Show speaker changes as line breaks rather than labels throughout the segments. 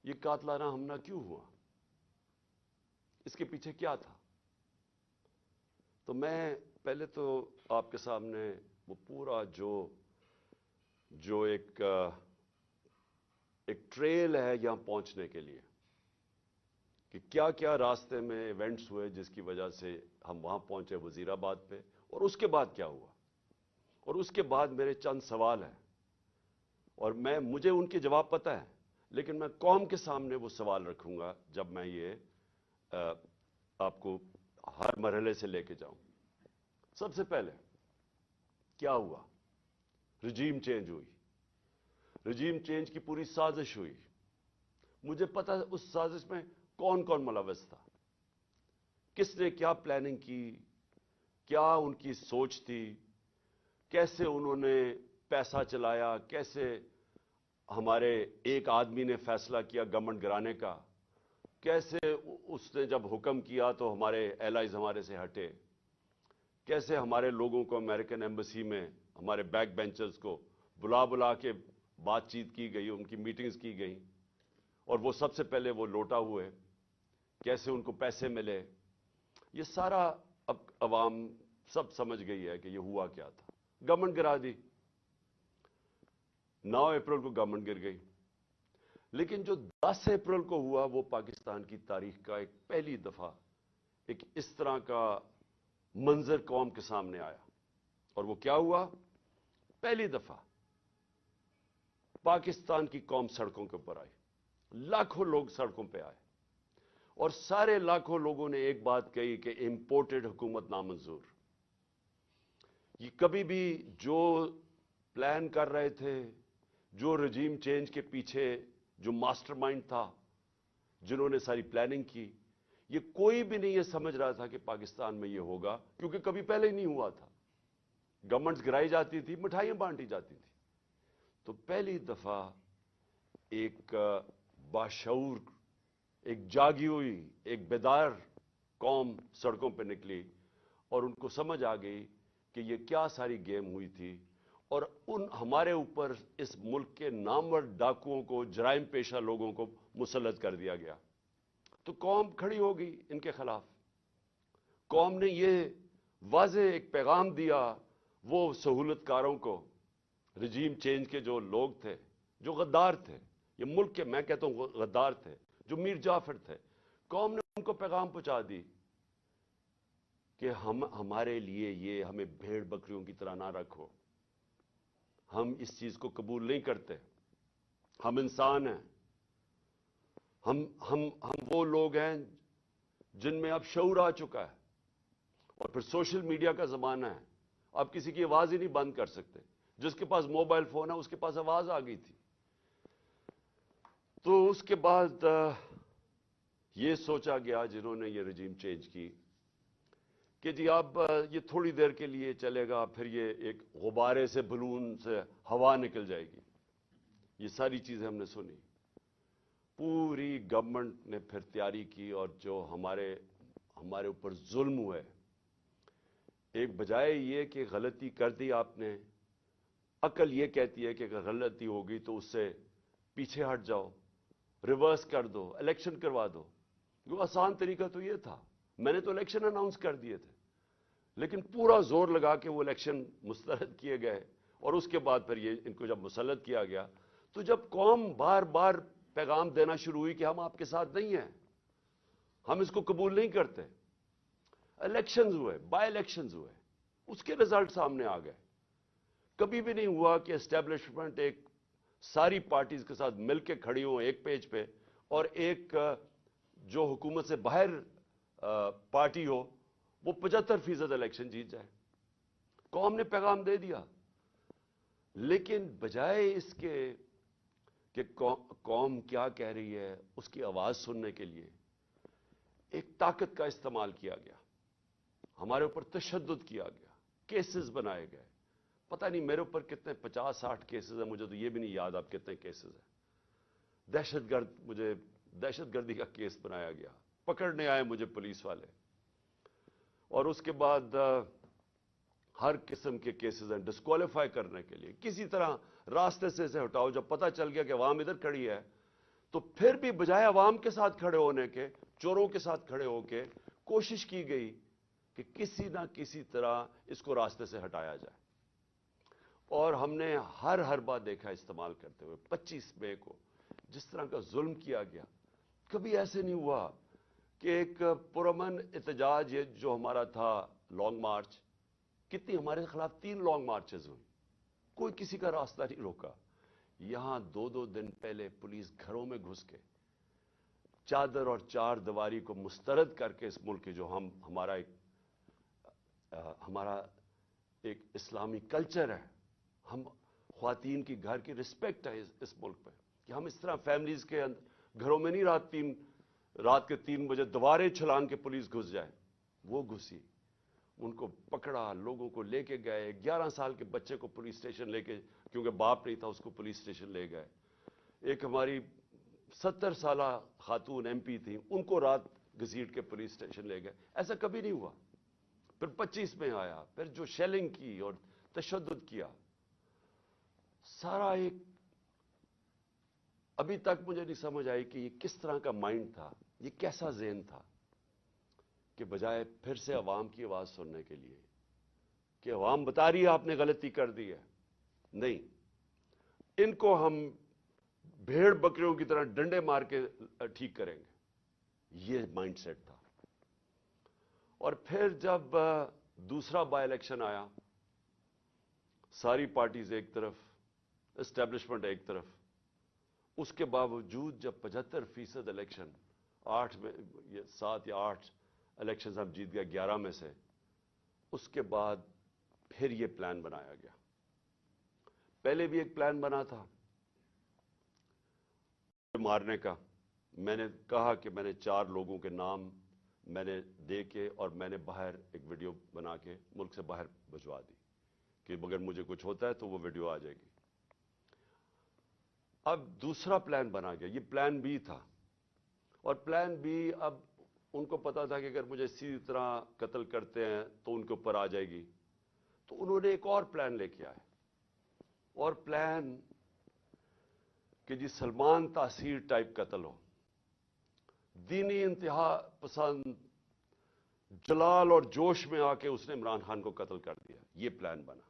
یہ قاتلانہ حملہ کیوں ہوا؟ اس کے پیچھے کیا تھا؟ تو میں پہلے تو آپ کے سامنے وہ پورا جو ایک ٹریل ہے یہاں پہنچنے کے لیے کہ کیا کیا راستے میں ایونٹس ہوئے جس کی وجہ سے ہم وہاں پہنچے وزیر آباد پہ، اور اس کے بعد کیا ہوا، اور اس کے بعد میرے چند سوال ہیں، اور مجھے ان کے جواب پتہ ہے، لیکن میں قوم کے سامنے وہ سوال رکھوں گا جب میں یہ آپ کو ہر مرحلے سے لے کے جاؤں۔ سب سے پہلے کیا ہوا؟ رجیم چینج ہوئی، رجیم چینج کی پوری سازش ہوئی۔ مجھے پتہ ہے اس سازش میں کون کون ملوث تھا، کس نے کیا پلاننگ کی، کیا ان کی سوچ تھی، کیسے انہوں نے پیسہ چلایا، کیسے ہمارے ایک آدمی نے فیصلہ کیا گورنمنٹ گرانے کا، کیسے اس نے جب حکم کیا تو ہمارے ایلائز ہمارے سے ہٹے، کیسے ہمارے لوگوں کو امریکن ایمبیسی میں ہمارے بیک بینچرز کو بلا کے بات چیت کی گئی، ان کی میٹنگز کی گئیں، اور وہ سب سے پہلے وہ لوٹا ہوئے، کیسے ان کو پیسے ملے، یہ سارا اب عوام سب سمجھ گئی ہے کہ یہ ہوا کیا تھا۔ گورنمنٹ گرا دی، 9 اپریل کو گورنمنٹ گر گئی، لیکن جو 10 اپریل کو ہوا وہ پاکستان کی تاریخ کا ایک پہلی دفعہ ایک اس طرح کا منظر قوم کے سامنے آیا، اور وہ کیا ہوا؟ پہلی دفعہ پاکستان کی قوم سڑکوں کے اوپر آئی، لاکھوں لوگ سڑکوں پہ آئے، اور سارے لاکھوں لوگوں نے ایک بات کہی کہ امپورٹڈ حکومت نامنظور۔ یہ کبھی بھی جو پلان کر رہے تھے، جو رجیم چینج کے پیچھے جو ماسٹر مائنڈ تھا، جنہوں نے ساری پلاننگ کی، یہ کوئی بھی نہیں یہ سمجھ رہا تھا کہ پاکستان میں یہ ہوگا، کیونکہ کبھی پہلے ہی نہیں ہوا تھا۔ گورنمنٹس گرائی جاتی تھی، مٹھائیاں بانٹی جاتی تھی، تو پہلی دفعہ ایک باشعور، ایک جاگی ہوئی، ایک بیدار قوم سڑکوں پہ نکلی، اور ان کو سمجھ آ گئی کہ یہ کیا ساری گیم ہوئی تھی، اور ہمارے اوپر اس ملک کے نامور ڈاکوؤں کو، جرائم پیشہ لوگوں کو مسلط کر دیا گیا۔ تو قوم کھڑی ہو گئی ان کے خلاف۔ قوم نے یہ واضح ایک پیغام دیا وہ سہولت کاروں کو، رجیم چینج کے جو لوگ تھے، جو غدار تھے، یہ ملک کے میں کہتا ہوں غدار تھے، جو میر جعفر تھے، قوم نے ان کو پیغام پہنچا دی کہ ہمارے لیے یہ ہمیں بھیڑ بکریوں کی طرح نہ رکھو، ہم اس چیز کو قبول نہیں کرتے، ہم انسان ہیں، ہم وہ لوگ ہیں جن میں اب شعور آ چکا ہے، اور پھر سوشل میڈیا کا زمانہ ہے، آپ کسی کی آواز ہی نہیں بند کر سکتے، جس کے پاس موبائل فون ہے اس کے پاس آواز آ گئی تھی۔ تو اس کے بعد یہ سوچا گیا جنہوں نے یہ رجیم چینج کی کہ جی اب یہ تھوڑی دیر کے لیے چلے گا، پھر یہ ایک غبارے سے، بلون سے ہوا نکل جائے گی۔ یہ ساری چیزیں ہم نے سنی، پوری گورنمنٹ نے پھر تیاری کی، اور جو ہمارے اوپر ظلم ہوئے، ایک بجائے یہ کہ غلطی کر دی آپ نے، عقل یہ کہتی ہے کہ اگر غلطی ہوگی تو اس سے پیچھے ہٹ جاؤ، ریورس کر دو، الیکشن کروا دو۔ وہ آسان طریقہ تو یہ تھا، میں نے تو الیکشن اناؤنس کر دیے تھے، لیکن پورا زور لگا کے وہ الیکشن مسترد کیے گئے، اور اس کے بعد پھر یہ ان کو جب مسلط کیا گیا، تو جب قوم بار بار پیغام دینا شروع ہوئی کہ ہم آپ کے ساتھ نہیں ہیں، ہم اس کو قبول نہیں کرتے، الیکشنز ہوئے، بائی الیکشنز ہوئے، اس کے رزلٹ سامنے آ گئے۔ کبھی بھی نہیں ہوا کہ اسٹیبلشمنٹ ایک ساری پارٹیز کے ساتھ مل کے کھڑی ہوں ایک پیج پہ، اور ایک جو حکومت سے باہر پارٹی ہو وہ 75% الیکشن جیت جائے۔ قوم نے پیغام دے دیا، لیکن بجائے اس کے کہ قوم کیا کہہ رہی ہے اس کی آواز سننے کے لیے، ایک طاقت کا استعمال کیا گیا، ہمارے اوپر تشدد کیا گیا، کیسز بنائے گئے، پتہ نہیں میرے اوپر کتنے 50-60 کیسز ہیں، مجھے تو یہ بھی نہیں یاد اب کتنے کیسز ہیں۔ مجھے دہشت گردی کا کیس بنایا گیا، پکڑنے آئے مجھے پولیس والے، اور اس کے بعد ہر قسم کے کیسز ہیں ڈسکوالیفائی کرنے کے لیے، کسی طرح راستے سے اسے ہٹاؤ۔ جب پتہ چل گیا کہ عوام ادھر کھڑی ہے تو پھر بھی بجائے عوام کے ساتھ کھڑے ہونے کے, چوروں کے ساتھ کھڑے ہو کے کوشش کی گئی کہ کسی نہ کسی طرح اس کو راستے سے ہٹایا جائے. اور ہم نے ہر بات دیکھا استعمال کرتے ہوئے. 25 مئی کو جس طرح کا ظلم کیا گیا, کبھی ایسے نہیں ہوا کہ ایک پرامن احتجاج جو ہمارا تھا لانگ مارچ, کتنی ہمارے خلاف 3 لانگ مارچز ہوئی, کوئی کسی کا راستہ نہیں روکا. یہاں 2 دن پہلے پولیس گھروں میں گھس کے چادر اور چار دیواری کو مسترد کر کے اس ملک کے جو ہمارا ایک اسلامی کلچر ہے, ہم خواتین کی گھر کی رسپیکٹ ہے اس ملک پہ, کہ ہم اس طرح فیملیز کے گھروں میں نہیں رات کے 3 بجے دوبارے چھلانگ کے پولیس گھس جائے. وہ گھسی, ان کو پکڑا, لوگوں کو لے کے گئے. 11 سال کے بچے کو پولیس اسٹیشن لے کے, کیونکہ باپ نہیں تھا, اس کو پولیس اسٹیشن لے گئے. ایک ہماری 70 سالہ خاتون ایم پی تھیں, ان کو رات گھسیٹ کے پولیس اسٹیشن لے گئے. ایسا کبھی نہیں ہوا. پھر 25 میں آیا, پھر جو شیلنگ کی اور تشدد کیا, سارا ایک ابھی تک مجھے نہیں سمجھ آئی کہ یہ کس طرح کا مائنڈ تھا, یہ کیسا ذہن تھا کہ بجائے پھر سے عوام کی آواز سننے کے لیے کہ عوام بتا رہی ہے آپ نے غلطی کر دی ہے, نہیں, ان کو ہم بھیڑ بکریوں کی طرح ڈنڈے مار کے ٹھیک کریں گے, یہ مائنڈ سیٹ تھا. اور پھر جب دوسرا بائی الیکشن آیا, ساری پارٹیز ایک طرف, اسٹیبلشمنٹ ایک طرف, اس کے باوجود جب 75% الیکشن 7 یا 8 الیکشنز ہم جیت گیا 11 میں سے, اس کے بعد پھر یہ پلان بنایا گیا. پہلے بھی ایک پلان بنا تھا مارنے کا. میں نے کہا کہ میں نے 4 لوگوں کے نام میں نے دے کے اور میں نے باہر ایک ویڈیو بنا کے ملک سے باہر بھجوا دی کہ اگر مجھے کچھ ہوتا ہے تو وہ ویڈیو آ جائے گی. اب دوسرا پلان بنا گیا, یہ پلان بی تھا. اور پلان بی, اب ان کو پتا تھا کہ اگر مجھے اسی طرح قتل کرتے ہیں تو ان کے اوپر آ جائے گی, تو انہوں نے ایک اور پلان لے کے آئے. اور پلان کہ جی سلمان تاثیر ٹائپ قتل ہو, دینی انتہا پسند جلال اور جوش میں آ کے اس نے عمران خان کو قتل کر دیا. یہ پلان بنا.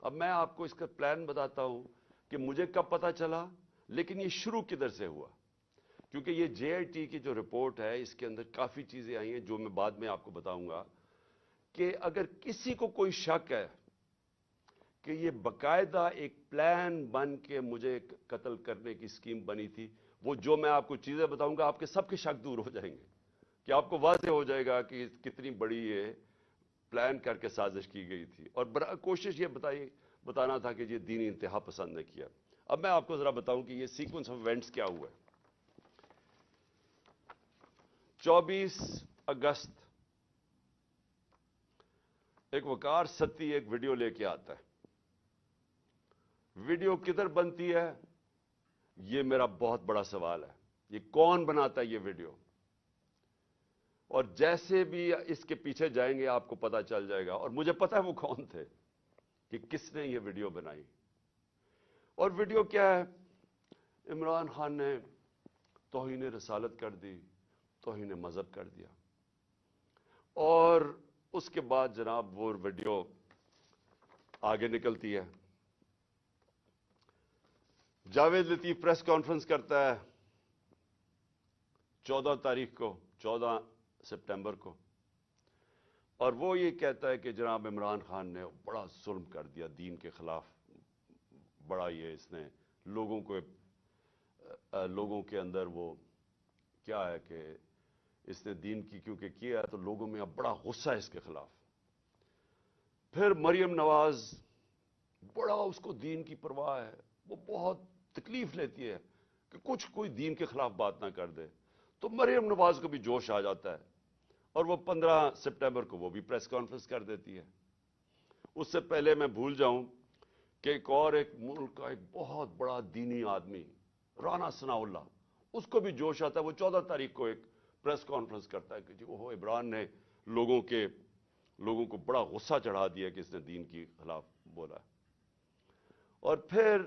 اب میں آپ کو اس کا پلان بتاتا ہوں کہ مجھے کب پتا چلا, لیکن یہ شروع کدھر سے ہوا. کیونکہ یہ جے آئی ٹی کی جو رپورٹ ہے اس کے اندر کافی چیزیں آئی ہیں جو میں بعد میں آپ کو بتاؤں گا, کہ اگر کسی کو کوئی شک ہے کہ یہ باقاعدہ ایک پلان بن کے مجھے قتل کرنے کی اسکیم بنی تھی, وہ جو میں آپ کو چیزیں بتاؤں گا آپ کے سب کے شک دور ہو جائیں گے, کہ آپ کو واضح ہو جائے گا کہ کتنی بڑی یہ پلان کر کے سازش کی گئی تھی. اور کوشش یہ بتانا تھا کہ یہ دینی انتہا پسند نے کیا. اب میں آپ کو ذرا بتاؤں کہ یہ سیکوینس آف ایونٹس کیا ہوا ہے. 24 اگست ایک وقار ستی ایک ویڈیو لے کے آتا ہے. ویڈیو کدھر بنتی ہے یہ میرا بہت بڑا سوال ہے. یہ کون بناتا ہے یہ ویڈیو؟ اور جیسے بھی اس کے پیچھے جائیں گے آپ کو پتا چل جائے گا, اور مجھے پتا ہے وہ کون تھے, کہ کس نے یہ ویڈیو بنائی. اور ویڈیو کیا ہے؟ عمران خان نے توہین رسالت کر دی, توہین مذہب کر دیا. اور اس کے بعد جناب وہ ویڈیو آگے نکلتی ہے. جاوید لطیف پریس کانفرنس کرتا ہے 14 تاریخ کو, 14 سپٹمبر کو, اور وہ یہ کہتا ہے کہ جناب عمران خان نے بڑا ظلم کر دیا دین کے خلاف. بڑا یہ اس نے لوگوں کے اندر وہ کیا ہے کہ اس نے دین کی کیونکہ کیا ہے تو لوگوں میں اب بڑا غصہ ہے اس کے خلاف. پھر مریم نواز, بڑا اس کو دین کی پرواہ ہے, وہ بہت تکلیف لیتی ہے کہ کوئی دین کے خلاف بات نہ کر دے. تو مریم نواز کو بھی جوش آ جاتا ہے, اور وہ 15 سپٹمبر کو وہ بھی پریس کانفرنس کر دیتی ہے. اس سے پہلے میں بھول جاؤں کہ ایک ملک کا ایک بہت بڑا دینی آدمی رانا ثناء اللہ, اس کو بھی جوش آتا ہے. وہ 14 تاریخ کو ایک پریس کانفرنس کرتا ہے کہ جی وہ عمران نے لوگوں کو بڑا غصہ چڑھا دیا کہ اس نے دین کے خلاف بولا. اور پھر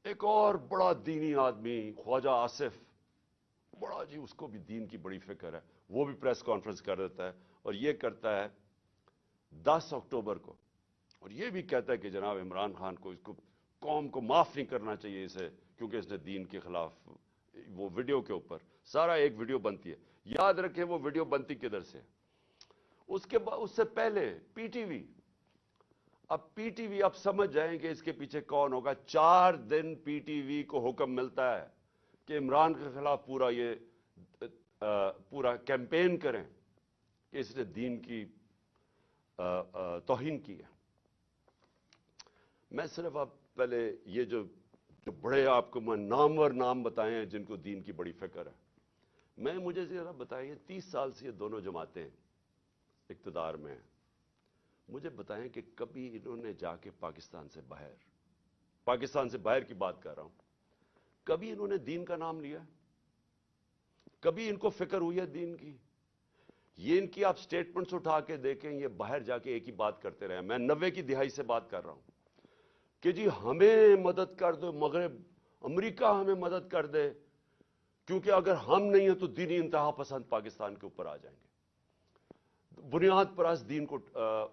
ایک اور بڑا دینی آدمی خواجہ آصف، بڑا جی، اس کو بھی دین کی بڑی فکر ہے، وہ بھی پریس کانفرنس کر دیتا ہے، اور یہ کرتا ہے 10 اکتوبر کو، اور یہ بھی کہتا ہے کہ جناب عمران خان کو، اس کو قوم کو معاف نہیں کرنا چاہیے اسے، کیونکہ اس نے دین کے خلاف، وہ ویڈیو کے اوپر سارا ایک ویڈیو بنتی ہے، یاد رکھیں وہ ویڈیو بنتی کدھر سے، اس سے پہلے پی ٹی وی، اب پی ٹی وی، آپ سمجھ جائیں کہ اس کے پیچھے کون ہوگا، 4 دن پی ٹی وی کو حکم ملتا ہے کہ عمران کے خلاف پورا کیمپین کریں کہ اس نے دین کی توہین کی ہے۔ میں صرف آپ پہلے یہ جو بڑے آپ کو میں نامور نام بتائے ہیں جن کو دین کی بڑی فکر ہے، مجھے ذرا بتائیں، 30 سال سے یہ دونوں جماعتیں اقتدار میں ہیں، مجھے بتائیں کہ کبھی انہوں نے جا کے پاکستان سے باہر کی بات کر رہا ہوں، کبھی انہوں نے دین کا نام لیا؟ کبھی ان کو فکر ہوئی ہے دین کی؟ یہ ان کی آپ سٹیٹمنٹس اٹھا کے دیکھیں، یہ باہر جا کے ایک ہی بات کرتے رہے ہیں۔ میں 90 کی دہائی سے بات کر رہا ہوں کہ جی ہمیں مدد کر دو، مغرب، امریکہ ہمیں مدد کر دے، کیونکہ اگر ہم نہیں ہیں تو دینی انتہا پسند پاکستان کے اوپر آ جائیں گے، بنیاد پرست دین کو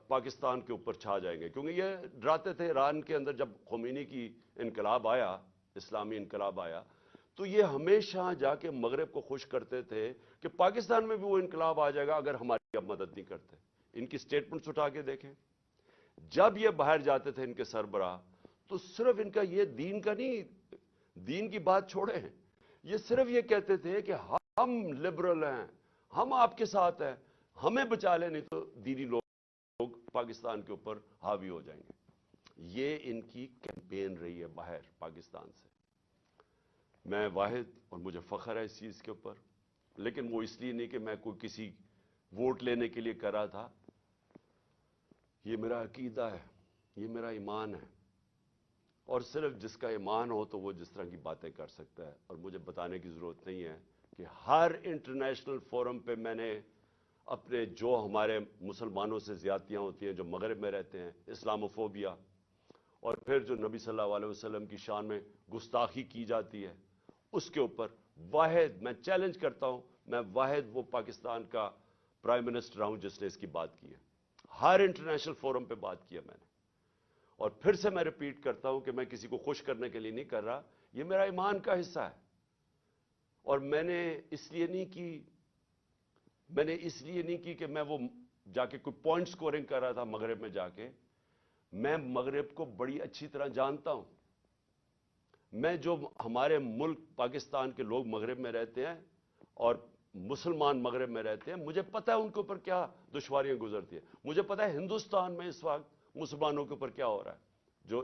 پاکستان کے اوپر چھا جائیں گے، کیونکہ یہ ڈراتے تھے۔ ایران کے اندر جب خمینی کی انقلاب آیا، اسلامی انقلاب آیا، تو یہ ہمیشہ جا کے مغرب کو خوش کرتے تھے کہ پاکستان میں بھی وہ انقلاب آ جائے گا اگر ہماری اب مدد نہیں کرتے۔ ان کی سٹیٹمنٹس اٹھا کے دیکھیں، جب یہ باہر جاتے تھے ان کے سربراہ، تو صرف ان کا یہ دین کا نہیں، دین کی بات چھوڑے ہیں، یہ صرف یہ کہتے تھے کہ ہم لبرل ہیں، ہم آپ کے ساتھ ہیں، ہمیں بچا لیں، نہیں تو دینی لوگ پاکستان کے اوپر حاوی ہو جائیں گے۔ یہ ان کی کیمپین رہی ہے باہر پاکستان سے۔ میں واحد، اور مجھے فخر ہے اس چیز کے اوپر، لیکن وہ اس لیے نہیں کہ میں کوئی کسی ووٹ لینے کے لیے کر رہا تھا، یہ میرا عقیدہ ہے، یہ میرا ایمان ہے، اور صرف جس کا ایمان ہو تو وہ جس طرح کی باتیں کر سکتا ہے۔ اور مجھے بتانے کی ضرورت نہیں ہے کہ ہر انٹرنیشنل فورم پہ میں نے اپنے جو ہمارے مسلمانوں سے زیادتیاں ہوتی ہیں جو مغرب میں رہتے ہیں، اسلاموفوبیا، اور پھر جو نبی صلی اللہ علیہ وسلم کی شان میں گستاخی کی جاتی ہے، اس کے اوپر واحد میں چیلنج کرتا ہوں، میں واحد وہ پاکستان کا پرائم منسٹر ہوں جس نے اس کی بات کی ہے، ہر انٹرنیشنل فورم پہ بات کیا میں نے۔ اور پھر سے میں ریپیٹ کرتا ہوں کہ میں کسی کو خوش کرنے کے لیے نہیں کر رہا، یہ میرا ایمان کا حصہ ہے، اور میں نے اس لیے نہیں کی کہ میں وہ جا کے کوئی پوائنٹ سکورنگ کر رہا تھا مغرب میں جا کے۔ میں مغرب کو بڑی اچھی طرح جانتا ہوں، میں جو ہمارے ملک پاکستان کے لوگ مغرب میں رہتے ہیں اور مسلمان مغرب میں رہتے ہیں، مجھے پتہ ہے ان کے اوپر کیا دشواریاں گزرتی ہیں، مجھے پتہ ہے ہندوستان میں اس وقت مسلمانوں کے اوپر کیا ہو رہا ہے، جو